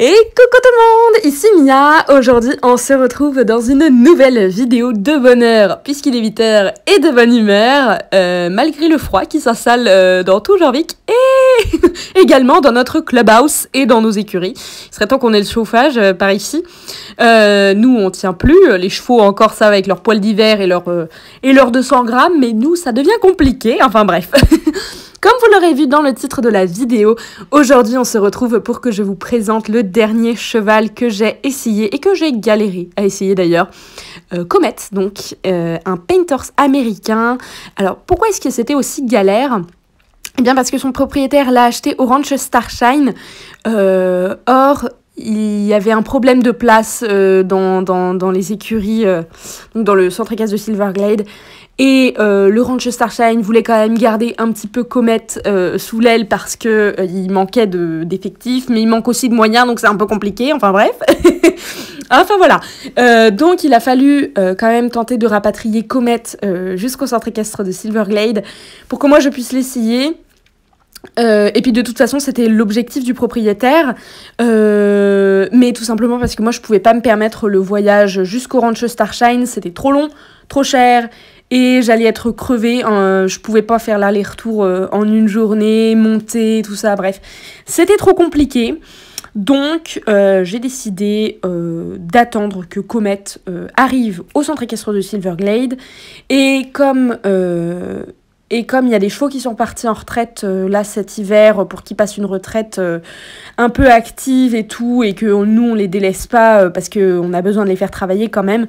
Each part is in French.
Et coucou tout le monde, ici Mia. Aujourd'hui on se retrouve dans une nouvelle vidéo de bonheur puisqu'il est 8h et de bonne humeur malgré le froid qui s'installe dans tout Jorvik et également dans notre clubhouse et dans nos écuries. Il serait temps qu'on ait le chauffage par ici. Nous on tient plus, les chevaux encore ça avec leurs poils d'hiver et leurs 200 grammes, mais nous ça devient compliqué, enfin bref. Comme vous l'aurez vu dans le titre de la vidéo, aujourd'hui on se retrouve pour que je vous présente le dernier cheval que j'ai essayé et que j'ai galéré à essayer d'ailleurs. Comet, donc un Painters américain. Alors pourquoi est-ce que c'était aussi galère ? Eh bien parce que son propriétaire l'a acheté au ranch Starshine. Or, il y avait un problème de place dans les écuries, donc dans le centre équestre de Silverglade. Et le ranch Starshine voulait quand même garder un petit peu Comet sous l'aile parce que il manquait d'effectifs, mais il manque aussi de moyens, donc c'est un peu compliqué, enfin bref. Enfin voilà, donc il a fallu quand même tenter de rapatrier Comet jusqu'au centre équestre de Silverglade pour que moi je puisse l'essayer. Et puis de toute façon c'était l'objectif du propriétaire, mais tout simplement parce que moi je pouvais pas me permettre le voyage jusqu'au ranch Starshine, c'était trop long, trop cher. Et j'allais être crevée, je pouvais pas faire l'aller-retour en une journée, monter, tout ça, bref. C'était trop compliqué. Donc, j'ai décidé d'attendre que Comet arrive au centre équestre de Silverglade. Et comme il y a des chevaux qui sont partis en retraite là cet hiver pour qu'ils passent une retraite un peu active et tout, et que nous on les délaisse pas parce qu'on a besoin de les faire travailler quand même.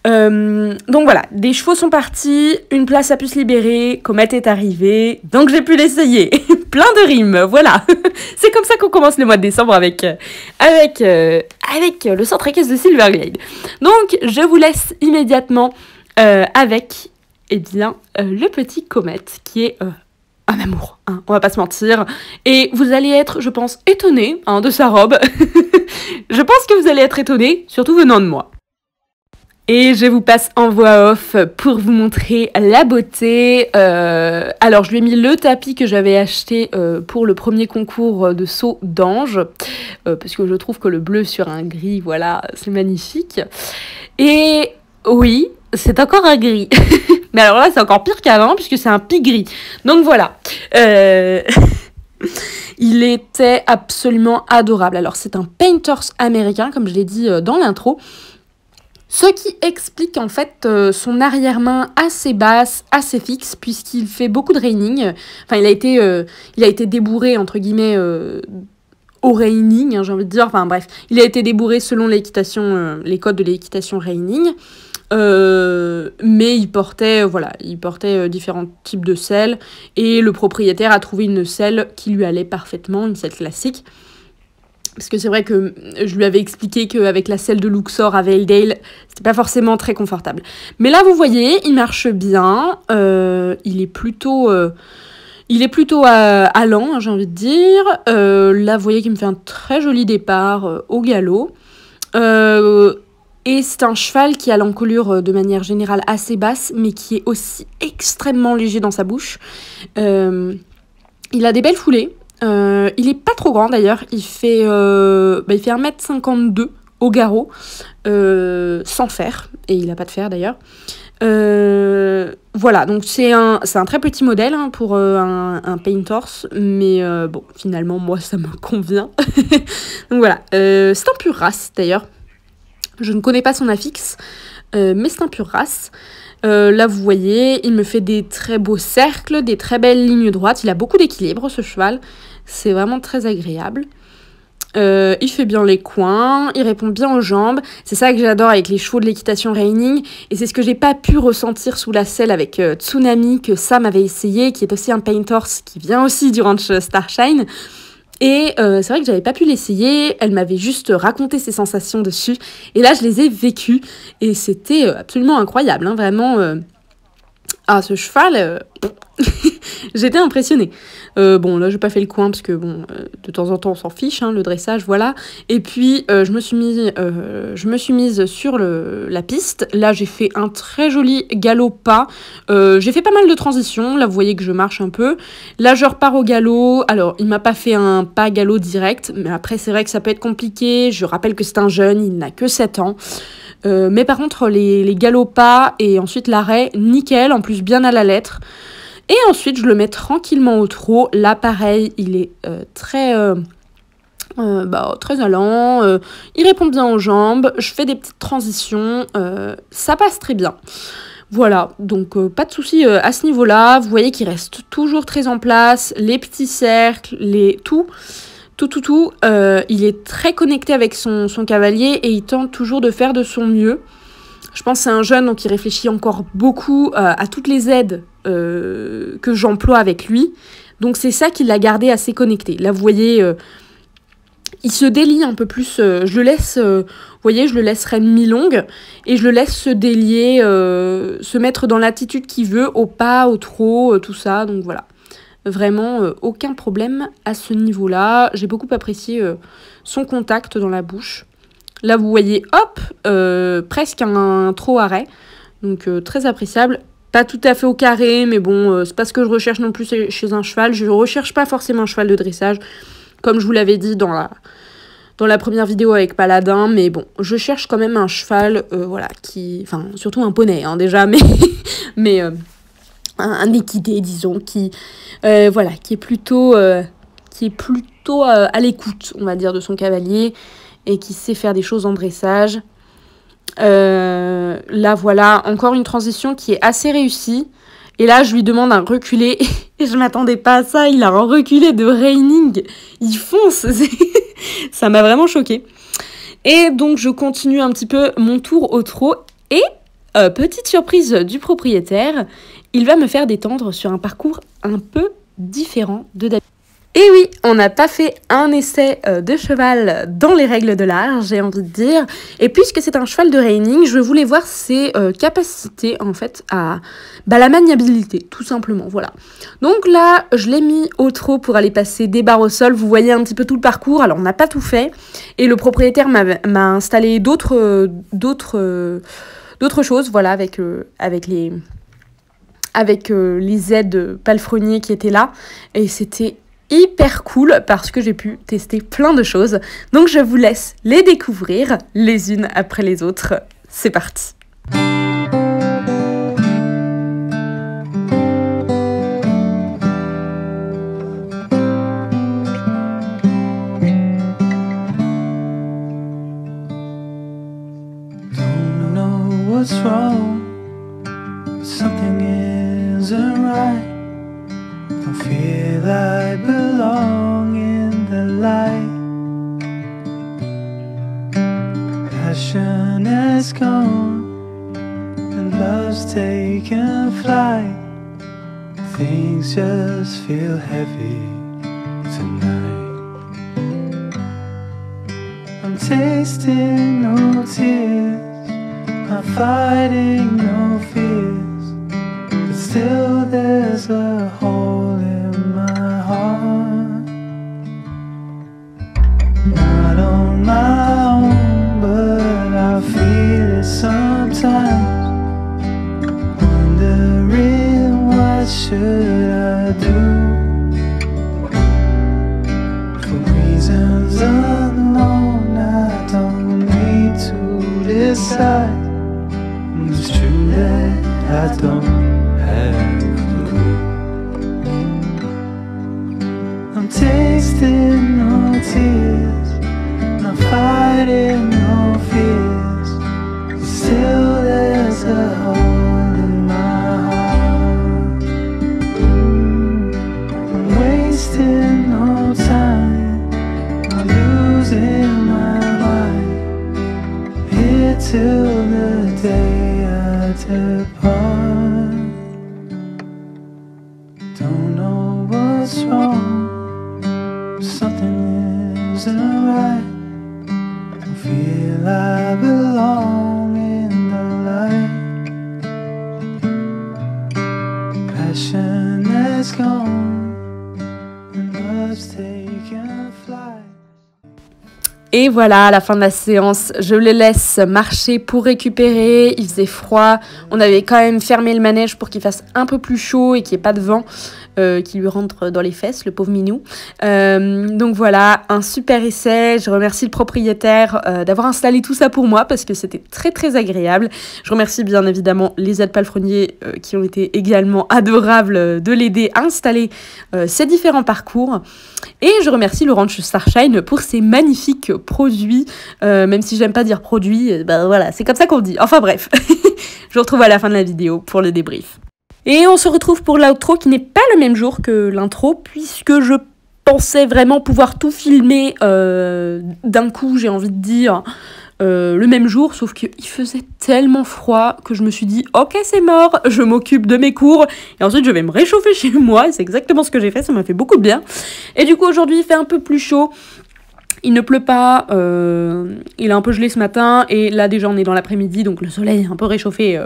Donc voilà, des chevaux sont partis, une place a pu se libérer, Comet est arrivé, donc j'ai pu l'essayer. Plein de rimes, voilà. C'est comme ça qu'on commence le mois de décembre avec le centre équestre de Silverglade. Donc je vous laisse immédiatement avec le petit Comet qui est un amour, hein, on va pas se mentir. Et vous allez être, je pense, étonnés de sa robe. Je pense que vous allez être étonnés, surtout venant de moi. Et je vous passe en voix off pour vous montrer la beauté. Alors, je lui ai mis le tapis que j'avais acheté pour le premier concours de saut d'ange, parce que je trouve que le bleu sur un gris, voilà, c'est magnifique. Et oui, c'est encore un gris. Mais alors là, c'est encore pire qu'avant, puisque c'est un pie-gris. Donc voilà. Il était absolument adorable. Alors, c'est un Painters américain, comme je l'ai dit dans l'intro. Ce qui explique en fait son arrière-main assez basse, assez fixe, puisqu'il fait beaucoup de reining. Enfin, il a été débourré, entre guillemets, au reining, hein, j'ai envie de dire. Enfin bref, il a été débourré selon l'équitation, les codes de l'équitation reining. Mais il portait différents types de selles. Et le propriétaire a trouvé une selle qui lui allait parfaitement, une selle classique. Parce que c'est vrai que je lui avais expliqué qu'avec la selle de Luxor à Valedale, c'était pas forcément très confortable. Mais là, vous voyez, il marche bien. Il est plutôt allant, hein, j'ai envie de dire. Là, vous voyez qu'il me fait un très joli départ au galop. Et c'est un cheval qui a l'encolure de manière générale assez basse, mais qui est aussi extrêmement léger dans sa bouche. Il a des belles foulées. Il est pas trop grand d'ailleurs, il fait 1m52 au garrot, sans fer, et il a pas de fer d'ailleurs. Voilà, donc c'est un très petit modèle hein, pour un Painters, mais bon, finalement, moi, ça me convient. Donc voilà, c'est un pur race d'ailleurs. Je ne connais pas son affixe, mais c'est un pur race. Là, vous voyez, il me fait des très beaux cercles, des très belles lignes droites. Il a beaucoup d'équilibre, ce cheval. C'est vraiment très agréable. Il fait bien les coins, il répond bien aux jambes. C'est ça que j'adore avec les chevaux de l'équitation reining. Et c'est ce que j'ai pas pu ressentir sous la selle avec Tsunami, que Sam avait essayé, qui est aussi un Painters, qui vient aussi du ranch Starshine. Et c'est vrai que j'avais pas pu l'essayer, elle m'avait juste raconté ses sensations dessus, et là je les ai vécues, et c'était absolument incroyable, hein, vraiment. Ah, ce cheval, J'étais impressionnée. Bon, là, j'ai pas fait le coin parce que, bon, de temps en temps, on s'en fiche, hein, le dressage, voilà. Et puis, je me suis mise sur la piste. Là, j'ai fait un très joli galop pas. J'ai fait pas mal de transitions. Là, vous voyez que je marche un peu. Là, je repars au galop. Alors, il m'a pas fait un pas galop direct, mais après, c'est vrai que ça peut être compliqué. Je rappelle que c'est un jeune, il n'a que 7 ans. Mais par contre, les galops pas et ensuite l'arrêt, nickel, en plus bien à la lettre. Et ensuite, je le mets tranquillement au trot. Là, pareil, il est très allant. Il répond bien aux jambes. Je fais des petites transitions. Ça passe très bien. Voilà, donc pas de souci à ce niveau-là. Vous voyez qu'il reste toujours très en place. Les petits cercles, tout. Il est très connecté avec son cavalier et il tente toujours de faire de son mieux. Je pense que c'est un jeune, donc il réfléchit encore beaucoup à toutes les aides que j'emploie avec lui. Donc c'est ça qui l'a gardé assez connecté. Là, vous voyez, il se délie un peu plus. Je le laisse, vous voyez, je le laisse reine mi-longue et je le laisse se délier, se mettre dans l'attitude qu'il veut, au pas, au trot, tout ça. Donc voilà. Vraiment, aucun problème à ce niveau-là. J'ai beaucoup apprécié son contact dans la bouche. Là, vous voyez, hop, presque un trot arrêt. Donc, très appréciable. Pas tout à fait au carré, mais bon, c'est pas ce que je recherche non plus chez un cheval. Je ne recherche pas forcément un cheval de dressage, comme je vous l'avais dit dans la première vidéo avec Paladin. Mais bon, je cherche quand même un cheval, voilà, enfin, surtout un poney, hein, déjà, mais un équidé, disons, qui est plutôt à l'écoute, on va dire, de son cavalier et qui sait faire des choses en dressage. Là, voilà, encore une transition qui est assez réussie. Et là, je lui demande un reculé. Et je m'attendais pas à ça. Il a un reculé de reining. Il fonce. Ça m'a vraiment choquée. Et donc, je continue un petit peu mon tour au trot. Et, petite surprise du propriétaire, il va me faire détendre sur un parcours un peu différent de d'habitude. Et oui, on n'a pas fait un essai de cheval dans les règles de l'art, j'ai envie de dire. Et puisque c'est un cheval de reining, je voulais voir ses capacités, en fait, à la maniabilité, tout simplement, voilà. Donc là, je l'ai mis au trot pour aller passer des barres au sol. Vous voyez un petit peu tout le parcours. Alors, on n'a pas tout fait. Et le propriétaire m'a installé d'autres choses, voilà, avec les aides palefreniers qui étaient là. Et c'était hyper cool parce que j'ai pu tester plein de choses. Donc je vous laisse les découvrir les unes après les autres. C'est parti. Don't know what's wrong. Something isn't right. Don't feel I belong in the light. Passion has gone and love's taken flight. Things just feel heavy tonight. I'm tasting no tears, I'm fighting no fears, but still there's a hole in my heart. Not on my own, but I feel it sometimes. Wondering what should I do. For reasons unknown, I don't need to decide. It's true that I don't have a clue. I'm tasting no tears, not fighting no fears, but still there's a hole in my heart. I'm wasting no time, I'm losing my mind, here till the day I depart. Don't know what's wrong, something isn't right. Don't feel I belong in the light. Passion has gone Et voilà, à la fin de la séance, je les laisse marcher pour récupérer. Il faisait froid. On avait quand même fermé le manège pour qu'il fasse un peu plus chaud et qu'il n'y ait pas de vent qui lui rentre dans les fesses, le pauvre minou. Donc voilà, un super essai. Je remercie le propriétaire d'avoir installé tout ça pour moi parce que c'était très très agréable. Je remercie bien évidemment les aides palefreniers qui ont été également adorables de l'aider à installer ces différents parcours. Et je remercie le Ranch Starshine pour ses magnifiques produits, même si j'aime pas dire produits, ben voilà, c'est comme ça qu'on dit. Enfin bref, je vous retrouve à la fin de la vidéo pour le débrief. Et on se retrouve pour l'outro qui n'est pas le même jour que l'intro, puisque je pensais vraiment pouvoir tout filmer d'un coup, j'ai envie de dire, le même jour, sauf qu'il faisait tellement froid que je me suis dit ok, c'est mort, je m'occupe de mes cours et ensuite je vais me réchauffer chez moi. C'est exactement ce que j'ai fait, ça m'a fait beaucoup de bien. Et du coup aujourd'hui il fait un peu plus chaud, il ne pleut pas, il a un peu gelé ce matin et là déjà on est dans l'après-midi, donc le soleil a un peu réchauffé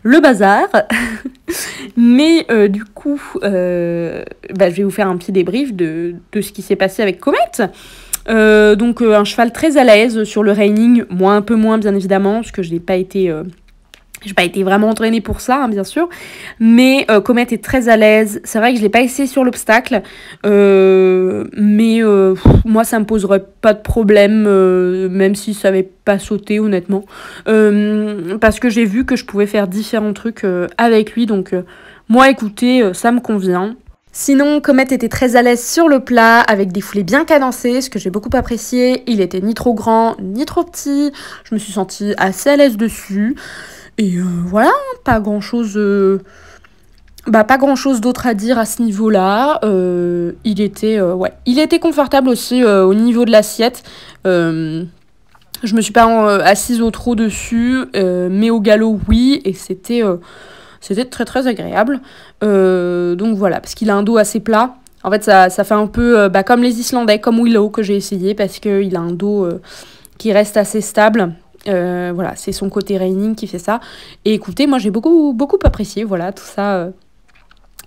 le bazar. Mais du coup je vais vous faire un petit débrief de ce qui s'est passé avec Comet. Donc un cheval très à l'aise sur le reining, moi un peu moins bien évidemment, parce que je n'ai pas été... j'ai pas été vraiment entraînée pour ça, hein, bien sûr, mais Comet est très à l'aise. C'est vrai que je l'ai pas essayé sur l'obstacle, mais moi ça me poserait pas de problème, même si ça avait pas sauté honnêtement, parce que j'ai vu que je pouvais faire différents trucs avec lui, donc moi écoutez, ça me convient. Sinon, Comet était très à l'aise sur le plat, avec des foulées bien cadencées, ce que j'ai beaucoup apprécié. Il était ni trop grand, ni trop petit. Je me suis sentie assez à l'aise dessus. Et voilà, pas grand chose d'autre à dire à ce niveau-là. Il était confortable aussi au niveau de l'assiette. Je me suis pas assise au trot dessus, mais au galop oui, et c'était très très agréable. Donc voilà, parce qu'il a un dos assez plat. En fait, ça fait un peu comme les Islandais, comme Willow que j'ai essayé, parce qu'il a un dos qui reste assez stable. Voilà, c'est son côté reining qui fait ça. Et écoutez, moi j'ai beaucoup apprécié, voilà, tout ça.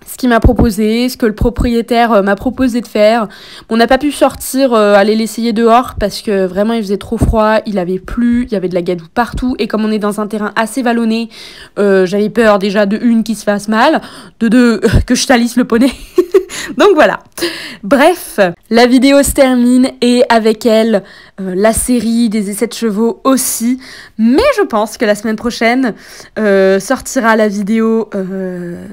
Ce qu'il m'a proposé, ce que le propriétaire m'a proposé de faire. On n'a pas pu sortir, aller l'essayer dehors parce que vraiment il faisait trop froid, il avait plu, il y avait de la gadoue partout et comme on est dans un terrain assez vallonné, j'avais peur déjà de une qui se fasse mal, de deux que je salisse le poney. Donc voilà. Bref, la vidéo se termine et avec elle la série des essais de chevaux aussi. Mais je pense que la semaine prochaine sortira la vidéo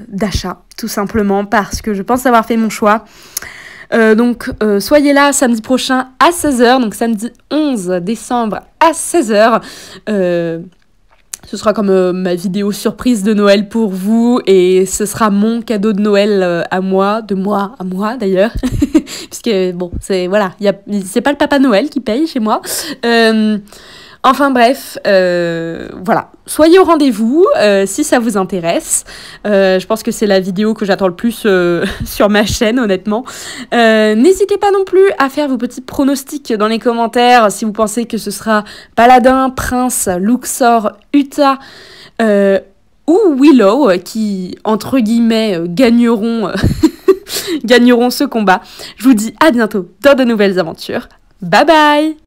d'achat, tout simplement parce que je pense avoir fait mon choix. Donc soyez là samedi prochain à 16h, donc samedi 11 décembre à 16h. Ce sera comme ma vidéo surprise de Noël pour vous et ce sera mon cadeau de Noël à moi, de moi à moi d'ailleurs. Puisque bon, c'est pas le Papa Noël qui paye chez moi. Enfin bref, voilà. Soyez au rendez-vous si ça vous intéresse. Je pense que c'est la vidéo que j'attends le plus sur ma chaîne, honnêtement. N'hésitez pas non plus à faire vos petits pronostics dans les commentaires si vous pensez que ce sera Paladin, Prince, Luxor, Utah ou Willow qui, entre guillemets, gagneront ce combat. Je vous dis à bientôt dans de nouvelles aventures. Bye bye!